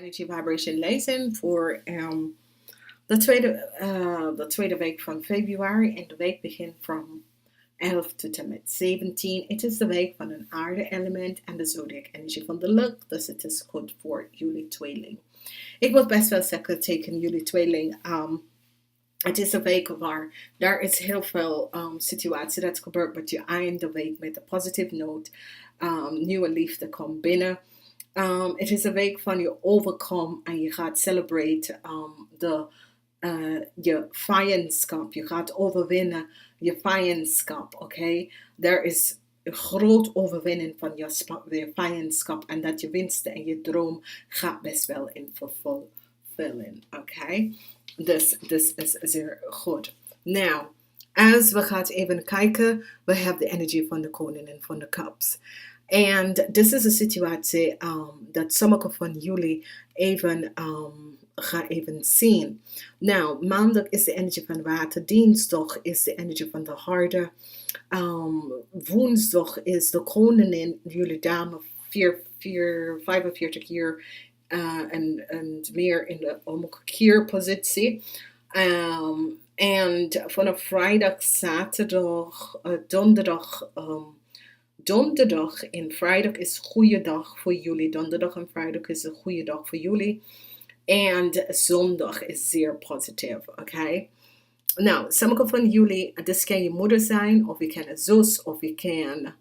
Energy Vibration Lezing voor de tweede week van februari. En de week begint van 11 tot en met 17. Het is de week van een aarde-element en de zodiac energie van de lucht. Dus het is goed voor jullie tweeling. Ik moet best wel zeggen tegen jullie tweeling. Het is een week waar daar is heel veel situatie dat gebeurt. Maar je eindigt de week met een positieve noot. Nieuwe liefde komt binnen. Het is een week van je overkomt en je gaat celebrate je vijandschap. Je gaat overwinnen je vijandschap, oké? Er is een groot overwinning van je vijandschap en dat je winsten en je droom gaat best wel in vervullen, oké? Dus is zeer goed. Nou, als we gaan even kijken, we hebben de energie van de koningin van de cups. En dit is een situatie dat sommige van jullie even gaan even zien. Nou, maandag is de energie van water. Dinsdag is de energie van de harde. Woensdag is de koningin, jullie dame, 45 jaar en meer in de omkeerpositie. En vanaf vrijdag, zaterdag, donderdag. Donderdag en vrijdag is een goede dag voor jullie. Donderdag en vrijdag is een goede dag voor jullie. En zondag is zeer positief, oké? Nou, sommige van jullie, dit kan je moeder zijn, of je kan een zus, of je kan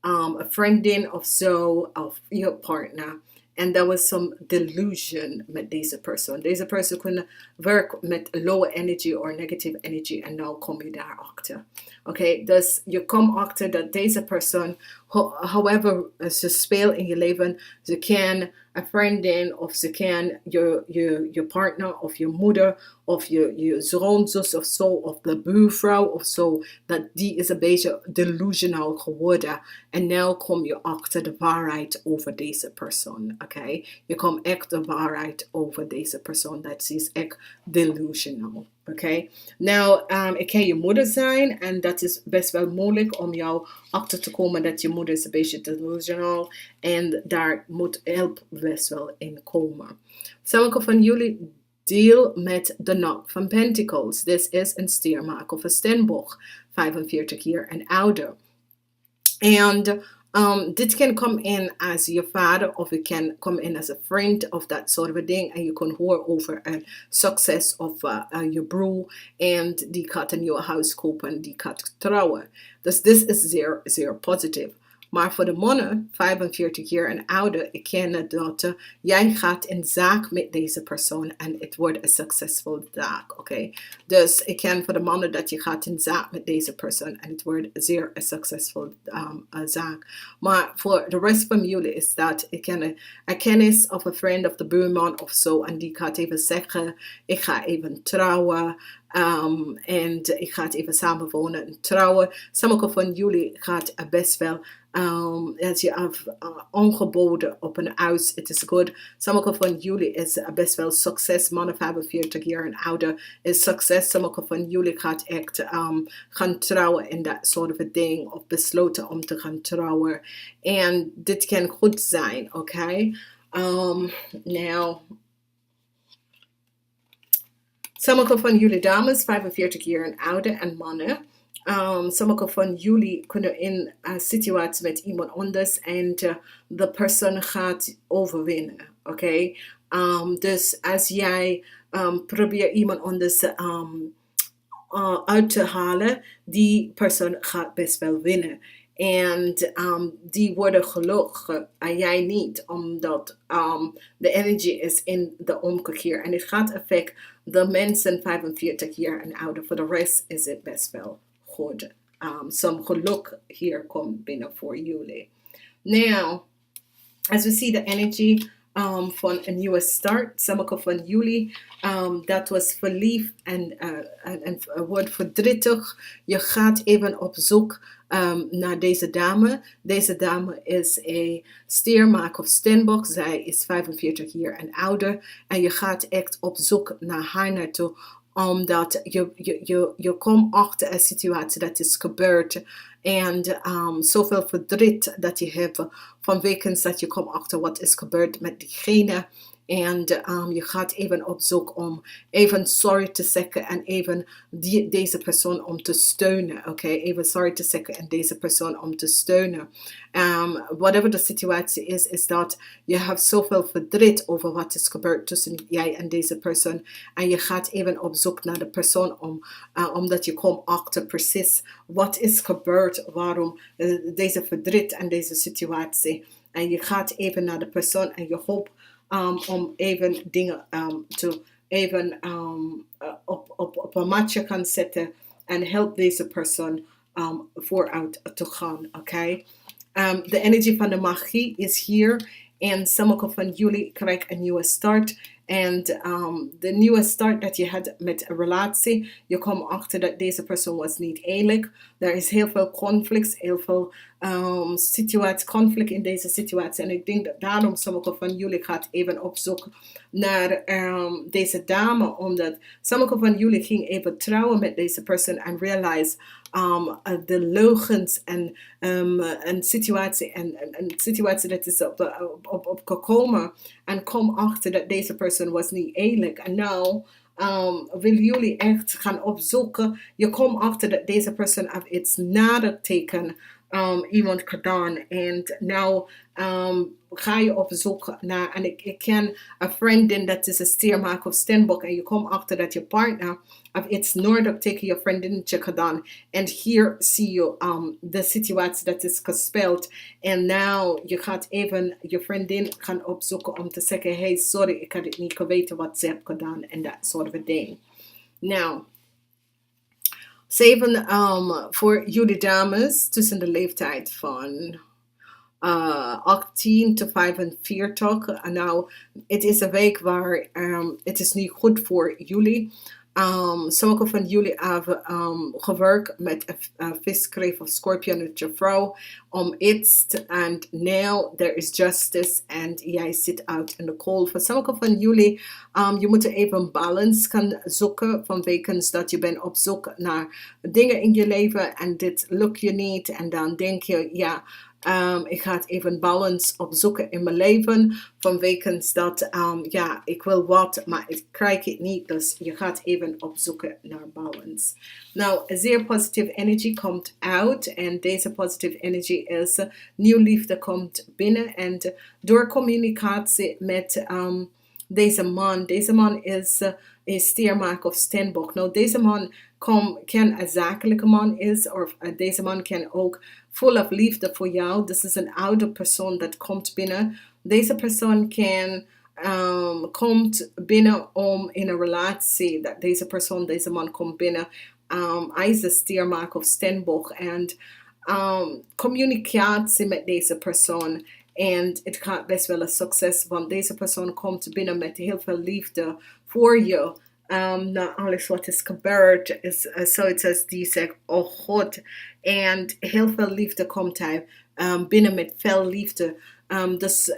een vriendin of zo, of je partner. En there was some delusion met deze persoon. Deze persoon kunnen werken met low energy of negative energy en nou kom je daar achter. Oké, dus je komt achter dat deze persoon, however ze speelt in je leven, ze kan een vriendin of ze kan je partner of je moeder of je zoonzus of zo of de buurvrouw of zo, dat die is een beetje delusional geworden. En nu kom je achter de waarheid over deze persoon, oké? Je komt echt de waarheid over deze persoon, dat is echt delusional. Oké, nou, ik kan je moeder zijn en dat is best wel moeilijk om jou achter te komen dat je moeder is een beetje delusional en daar moet hulp best wel in komen. Sommige van jullie deel met de Knight van Pentacles. Dit is een stiermaker of een stenboog, 45 jaar en ouder. En dit kan komen in als je vader of het kan komen in als een vriend of dat soort of ding. En je kan horen over een succes of je broer. En die gaat een nieuw huis kopen, die gaat trouwen. Dus dit is zeer, zeer positief. Maar voor de mannen, 45 jaar en ouder, ik ken dat jij gaat in zaak met deze persoon en het wordt een succesvolle zaak, oké? Dus ik ken voor de mannen dat je gaat in zaak met deze persoon en het wordt zeer een succesvolle zaak. Maar voor de rest van jullie is dat, ik ken een kennis of een vriend of de buurman of zo en die gaat even zeggen, ik ga even trouwen. En ik ga even samenwonen en trouwen. Sommige van jullie gaat best wel als je aangeboden op een huis, het is goed. Sommige van jullie is best wel succes. Mannen 45 jaar en ouder is succes. Sommige van jullie gaat echt gaan trouwen en dat soort van ding. Of besloten om te gaan trouwen. En dit kan goed zijn, oké? Nou... Sommige van jullie dames, 45 jaar en ouder en mannen. Sommige van jullie kunnen in een situatie met iemand anders en de persoon gaat overwinnen. Oké? Dus als jij probeert iemand anders uit te halen, die persoon gaat best wel winnen. En die worden gelukkig en jij niet, omdat de energie is in de omkeer. En het gaat effect de mensen 45 jaar en ouder. Voor de rest is het best wel goed. Some geluk hier komt binnen voor jullie. Nou, als we zien de energie van een nieuwe start. Sommige van jullie, dat was verliefd en wordt verdrietig. Je gaat even op zoek naar deze dame. Deze dame is een stiermaker of stenboog. Zij is 45 jaar en ouder. En je gaat echt op zoek naar haar naartoe. Omdat je komt achter een situatie dat is gebeurd. En zoveel verdriet dat je hebt vanwege dat je komt achter wat is gebeurd met diegene. En je gaat even op zoek om even sorry te zeggen en even deze persoon om te steunen. Oké, even sorry te zeggen en deze persoon om te steunen. Whatever de situatie is dat je hebt zoveel verdriet over wat is gebeurd tussen jij en deze persoon. En je gaat even op zoek naar de persoon omdat je komt achter precies wat is gebeurd, waarom deze verdriet en deze situatie. En je gaat even naar de persoon en je hoopt om even dingen op een matje kan zetten en help deze persoon vooruit te gaan. Oké? De energie van de magie is hier en sommige van jullie krijgen een nieuwe start. En de nieuwe start dat je had met een relatie, je komt achter dat deze persoon was niet eerlijk. Er is heel veel conflict, heel veel conflict in deze situatie. En ik denk dat daarom sommige van jullie gaat even op zoek naar deze dame. Omdat sommige van jullie gingen even trouwen met deze persoon en realize de leugens en een situatie dat is op gekomen en kom achter dat deze persoon was niet eerlijk. En nou willen jullie echt gaan opzoeken. Je komt achter dat deze persoon heeft iets nader tegen iemand gedaan. En nou ga je op zoek naar, en ik ken een vriendin dat is een stiermaker of steenbok en je komt achter dat je partner of iets nodig tegen je vriendinnetje gedaan. En hier zie je de situatie dat is gespeeld. En nou, je gaat even je vriendin gaan opzoeken om te zeggen, hey, sorry, ik had het niet geweten wat ze heeft gedaan. En dat soort of ding. Nou, 7 voor jullie dames tussen de leeftijd van 18 tot 45. Nou, het is een week waar het is niet goed voor jullie. Sommige van jullie hebben gewerkt met een viskreef of scorpion met je vrouw om iets en now there is justice en jij zit uit in de cold. Voor sommige van jullie, je moet even balance gaan zoeken vanwege dat je bent op zoek naar dingen in je leven en dit lukt je niet en dan denk je, ja, ik ga het even balance opzoeken in mijn leven. Vanwege dat, ja, ik wil wat, maar ik krijg het niet. Dus je gaat even opzoeken naar balance. Nou, zeer positieve energie komt uit. En deze positieve energie is, nieuw liefde komt binnen. En door communicatie met deze man. Deze man is een stiermaker of steenbok. Nou, deze man kan een zakelijke man is. Of deze man kan ook full of liefde voor jou. Dit is een oude persoon dat komt binnen. Deze persoon komt binnen om in een relatie. Dat deze man komt binnen. Hij is een stiermaker of steenbok. En communicatie met deze persoon. En het gaat best wel een succes. Want deze persoon komt binnen met heel veel liefde voor je. Na alles wat is gebeurd, is zoiets als die zegt, oh God. En heel veel liefde komt hij binnen met veel liefde. Dus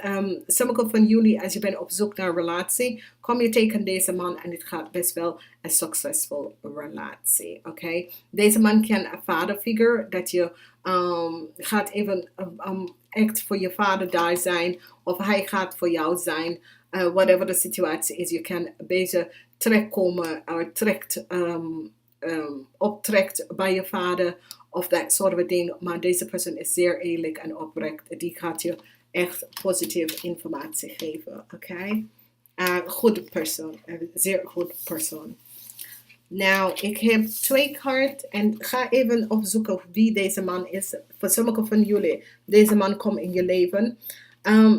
sommige van jullie, als je bent op zoek naar een relatie, kom je tegen deze man en het gaat best wel een succesvol relatie. Oké? Deze man kan een vaderfiguur, dat je gaat even echt voor je vader daar zijn, of hij gaat voor jou zijn. Whatever de situatie is, je kan een beetje terechtkomen, optrekt bij je vader of dat soort of ding. Maar deze persoon is zeer eerlijk en oprecht. Die gaat je echt positieve informatie geven. Oké? Goede persoon. Zeer goed persoon. Nou, ik heb 2 kaarten en ga even opzoeken wie deze man is. Voor sommige van jullie, deze man komt in je leven.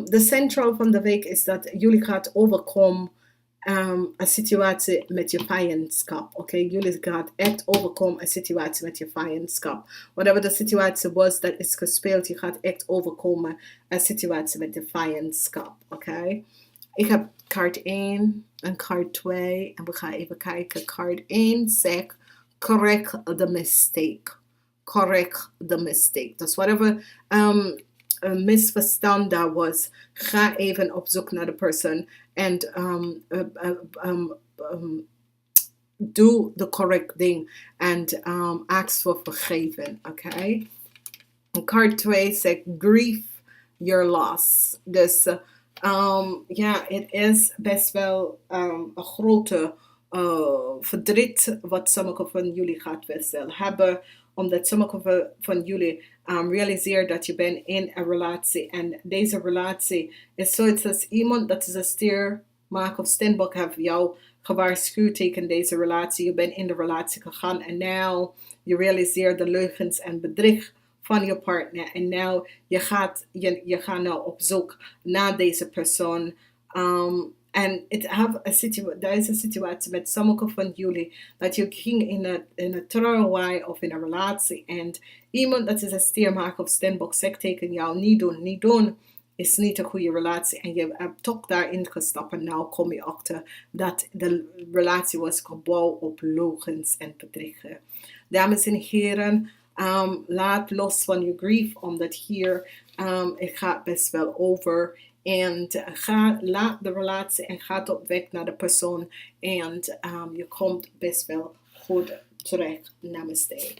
De centraal van de week is dat jullie gaat overkomen een situatie met je vijandschap. Oké, jullie gaat echt overkomen een situatie met je vijandschap. Whatever de situatie was dat is gespeeld, je gaat echt overkomen een situatie met de vijandschap. Oké. Ik heb kaart 1 en kaart 2 en we gaan even kijken. Kaart 1 zegt correct the mistake. Correct the mistake. Dus whatever een misverstand daar was, ga even op zoek naar de persoon en do the correct thing and ask for vergeving. Okay? Card 2 zegt grief your loss. Dus Ja, het is best wel een grote verdriet wat sommige van jullie gaat best wel hebben. Omdat sommige van jullie realiseert dat je bent in een relatie. En deze relatie is zoiets als iemand dat is een stier, maak of steenbok heeft jou gewaarschuwd tegen deze relatie. Je bent in de relatie gegaan en nu je realiseert de leugens en bedrieg van je partner. En nou je gaat nou op zoek naar deze persoon. En er is een situatie met sommige van jullie dat je ging in een trouwerij of in een relatie en iemand dat is een stiermaker of steenbok zegt tegen jou niet doen is niet een goede relatie en je hebt toch daarin gestapt en nou kom je achter dat de relatie was gebouwd op logens en bedriegen. Dames en heren, laat los van je grief, omdat hier het gaat best wel over. En laat de relatie en gaat op weg naar de persoon. En je komt best wel goed terecht. Namaste.